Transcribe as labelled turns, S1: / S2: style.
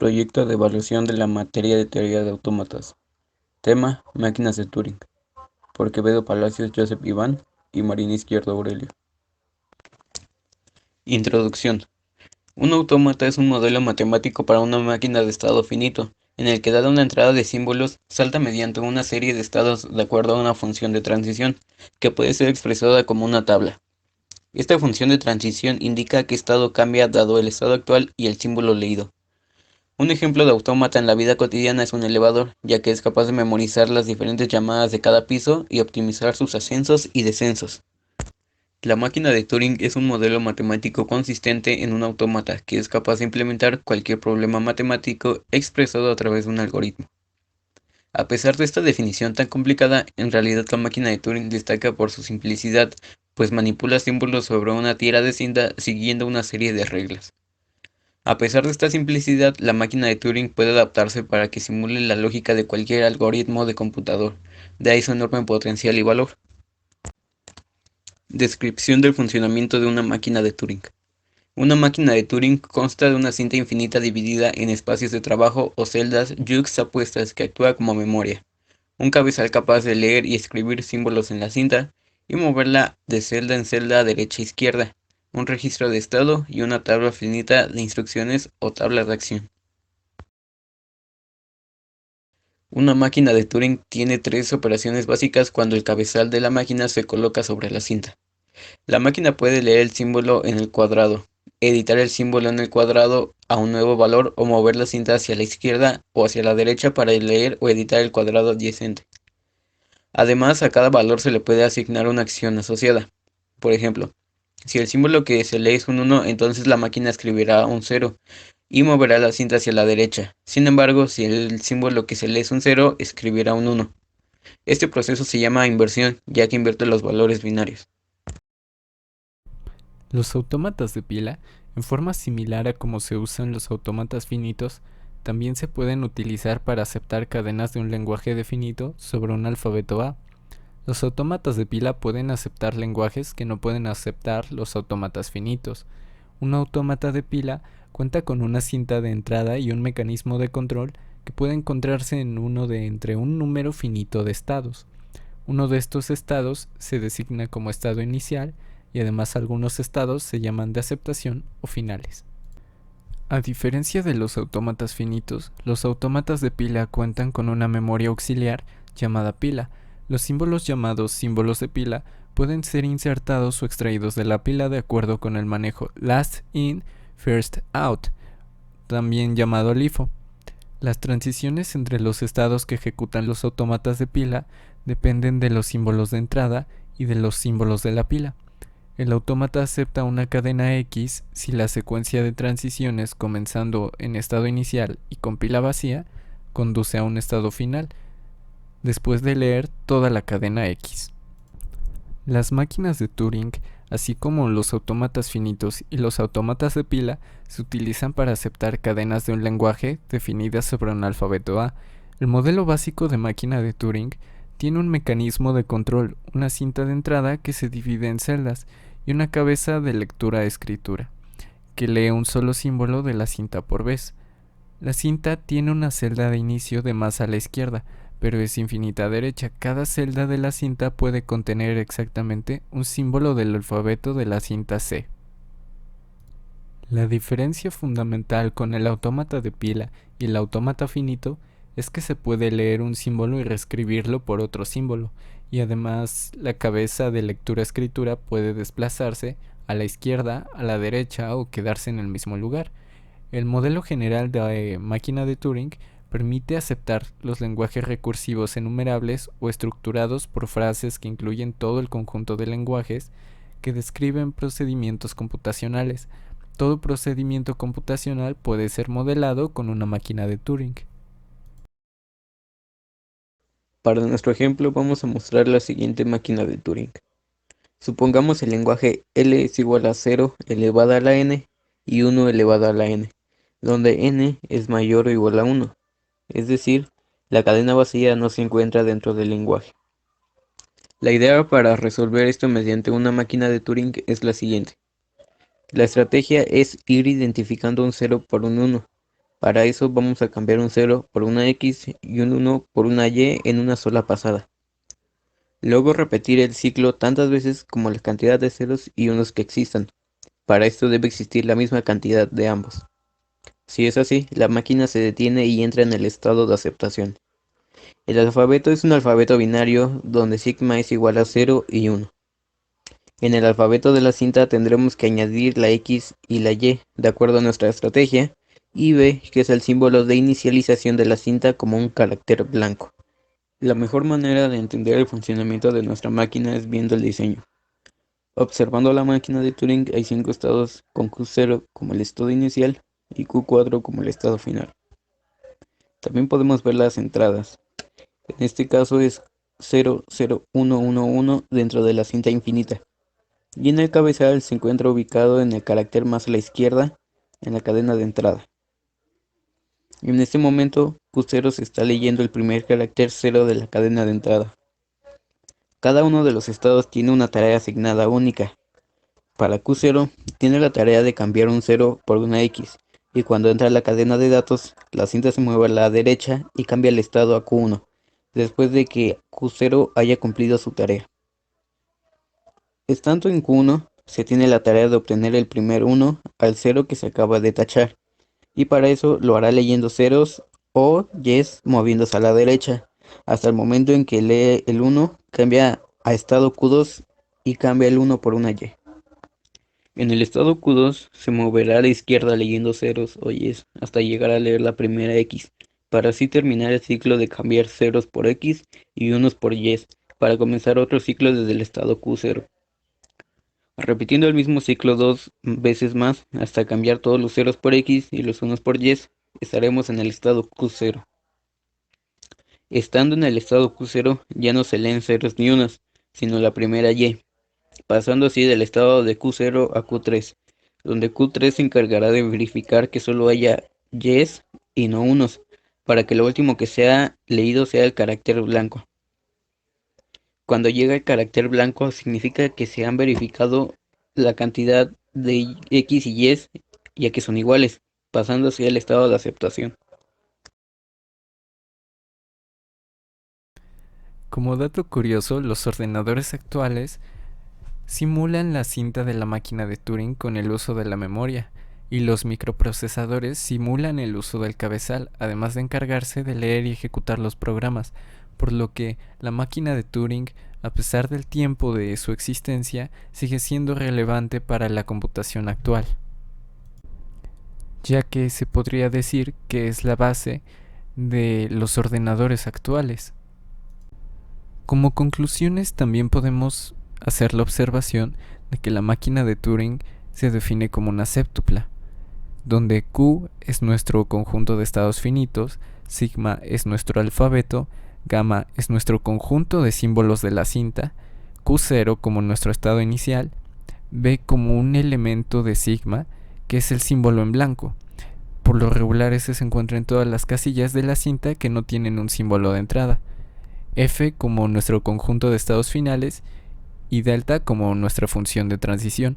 S1: Proyecto de evaluación de la materia de teoría de autómatas. Tema: máquinas de Turing. Por Quevedo Palacios, Joseph Iván y Marín Izquierdo Aurelio. Introducción. Un autómata es un modelo matemático para una máquina de estado finito, en el que dada una entrada de símbolos, salta mediante una serie de estados de acuerdo a una función de transición, que puede ser expresada como una tabla. Esta función de transición indica qué estado cambia dado el estado actual y el símbolo leído. Un ejemplo de autómata en la vida cotidiana es un elevador, ya que es capaz de memorizar las diferentes llamadas de cada piso y optimizar sus ascensos y descensos. La máquina de Turing es un modelo matemático consistente en un autómata que es capaz de implementar cualquier problema matemático expresado a través de un algoritmo. A pesar de esta definición tan complicada, en realidad la máquina de Turing destaca por su simplicidad, pues manipula símbolos sobre una tira de cinta siguiendo una serie de reglas. A pesar de esta simplicidad, la máquina de Turing puede adaptarse para que simule la lógica de cualquier algoritmo de computador, de ahí su enorme potencial y valor. Descripción del funcionamiento de una máquina de Turing. Una máquina de Turing consta de una cinta infinita dividida en espacios de trabajo o celdas yuxtapuestas que actúa como memoria, un cabezal capaz de leer y escribir símbolos en la cinta y moverla de celda en celda derecha a izquierda, un registro de estado y una tabla finita de instrucciones o tabla de acción. Una máquina de Turing tiene tres operaciones básicas cuando el cabezal de la máquina se coloca sobre la cinta. La máquina puede leer el símbolo en el cuadrado, editar el símbolo en el cuadrado a un nuevo valor o mover la cinta hacia la izquierda o hacia la derecha para leer o editar el cuadrado adyacente. Además, a cada valor se le puede asignar una acción asociada. Por ejemplo, si el símbolo que se lee es un 1, entonces la máquina escribirá un 0 y moverá la cinta hacia la derecha. Sin embargo, si el símbolo que se lee es un 0, escribirá un 1. Este proceso se llama inversión, ya que invierte los valores binarios.
S2: Los autómatas de pila, en forma similar a como se usan los autómatas finitos, también se pueden utilizar para aceptar cadenas de un lenguaje definido sobre un alfabeto A. Los autómatas de pila pueden aceptar lenguajes que no pueden aceptar los autómatas finitos. Un autómata de pila cuenta con una cinta de entrada y un mecanismo de control que puede encontrarse en uno de entre un número finito de estados. Uno de estos estados se designa como estado inicial y además algunos estados se llaman de aceptación o finales. A diferencia de los autómatas finitos, los autómatas de pila cuentan con una memoria auxiliar llamada pila. Los símbolos llamados símbolos de pila pueden ser insertados o extraídos de la pila de acuerdo con el manejo last in, first out, también llamado LIFO. Las transiciones entre los estados que ejecutan los autómatas de pila dependen de los símbolos de entrada y de los símbolos de la pila. El autómata acepta una cadena X si la secuencia de transiciones comenzando en estado inicial y con pila vacía conduce a un estado final, después de leer toda la cadena X. Las máquinas de Turing, así como los autómatas finitos y los autómatas de pila, se utilizan para aceptar cadenas de un lenguaje definidas sobre un alfabeto A. El modelo básico de máquina de Turing tiene un mecanismo de control, una cinta de entrada que se divide en celdas y una cabeza de lectura-escritura, que lee un solo símbolo de la cinta por vez. La cinta tiene una celda de inicio de más a la izquierda, pero es infinita a derecha. Cada celda de la cinta puede contener exactamente un símbolo del alfabeto de la cinta C. La diferencia fundamental con el autómata de pila y el autómata finito es que se puede leer un símbolo y reescribirlo por otro símbolo, y además la cabeza de lectura-escritura puede desplazarse a la izquierda, a la derecha o quedarse en el mismo lugar. El modelo general de máquina de Turing permite aceptar los lenguajes recursivos enumerables o estructurados por frases que incluyen todo el conjunto de lenguajes que describen procedimientos computacionales. Todo procedimiento computacional puede ser modelado con una máquina de Turing.
S1: Para nuestro ejemplo vamos a mostrar la siguiente máquina de Turing. Supongamos el lenguaje L es igual a 0 elevado a la n y 1 elevado a la n, donde n es mayor o igual a 1, es decir, la cadena vacía no se encuentra dentro del lenguaje. La idea para resolver esto mediante una máquina de Turing es la siguiente. La estrategia es ir identificando un 0 por un 1, Para eso vamos a cambiar un 0 por una X y un 1 por una Y en una sola pasada. Luego repetir el ciclo tantas veces como la cantidad de ceros y unos que existan. Para esto debe existir la misma cantidad de ambos. Si es así, la máquina se detiene y entra en el estado de aceptación. El alfabeto es un alfabeto binario donde sigma es igual a 0 y 1. En el alfabeto de la cinta tendremos que añadir la X y la Y de acuerdo a nuestra estrategia, y B, que es el símbolo de inicialización de la cinta como un carácter blanco. La mejor manera de entender el funcionamiento de nuestra máquina es viendo el diseño. Observando la máquina de Turing hay 5 estados con Q0 como el estado inicial y Q4 como el estado final. También podemos ver las entradas. En este caso es 00111 dentro de la cinta infinita. Y en el cabezal se encuentra ubicado en el carácter más a la izquierda en la cadena de entrada. Y en este momento Q0 se está leyendo el primer carácter 0 de la cadena de entrada. Cada uno de los estados tiene una tarea asignada única. Para Q0 tiene la tarea de cambiar un 0 por una X, y cuando entra a la cadena de datos, la cinta se mueve a la derecha y cambia el estado a Q1, después de que Q0 haya cumplido su tarea. Estando en Q1, se tiene la tarea de obtener el primer 1 al 0 que se acaba de tachar, y para eso lo hará leyendo ceros o Ys moviéndose a la derecha, hasta el momento en que lee el 1, cambia a estado Q2 y cambia el 1 por una Y. En el estado Q2 se moverá a la izquierda leyendo ceros o Ys hasta llegar a leer la primera X, para así terminar el ciclo de cambiar ceros por X y unos por Ys, para comenzar otro ciclo desde el estado Q0. Repitiendo el mismo ciclo 2 veces más hasta cambiar todos los ceros por X y los unos por Y, estaremos en el estado Q0. Estando en el estado Q0 ya no se leen ceros ni unos, sino la primera Y, pasando así del estado de Q0 a Q3, donde Q3 se encargará de verificar que solo haya Ys y no unos, para que lo último que sea leído sea el carácter blanco. Cuando llega el carácter blanco significa que se han verificado la cantidad de X y Y ya que son iguales, pasando así al estado de aceptación.
S2: Como dato curioso, los ordenadores actuales simulan la cinta de la máquina de Turing con el uso de la memoria, y los microprocesadores simulan el uso del cabezal, además de encargarse de leer y ejecutar los programas, por lo que la máquina de Turing, a pesar del tiempo de su existencia, sigue siendo relevante para la computación actual, ya que se podría decir que es la base de los ordenadores actuales. Como conclusiones también podemos hacer la observación de que la máquina de Turing se define como una séptupla, donde Q es nuestro conjunto de estados finitos, sigma es nuestro alfabeto, gamma es nuestro conjunto de símbolos de la cinta, Q0 como nuestro estado inicial, B como un elemento de sigma, que es el símbolo en blanco. Por lo regular ese se encuentra en todas las casillas de la cinta que no tienen un símbolo de entrada, F como nuestro conjunto de estados finales y delta como nuestra función de transición.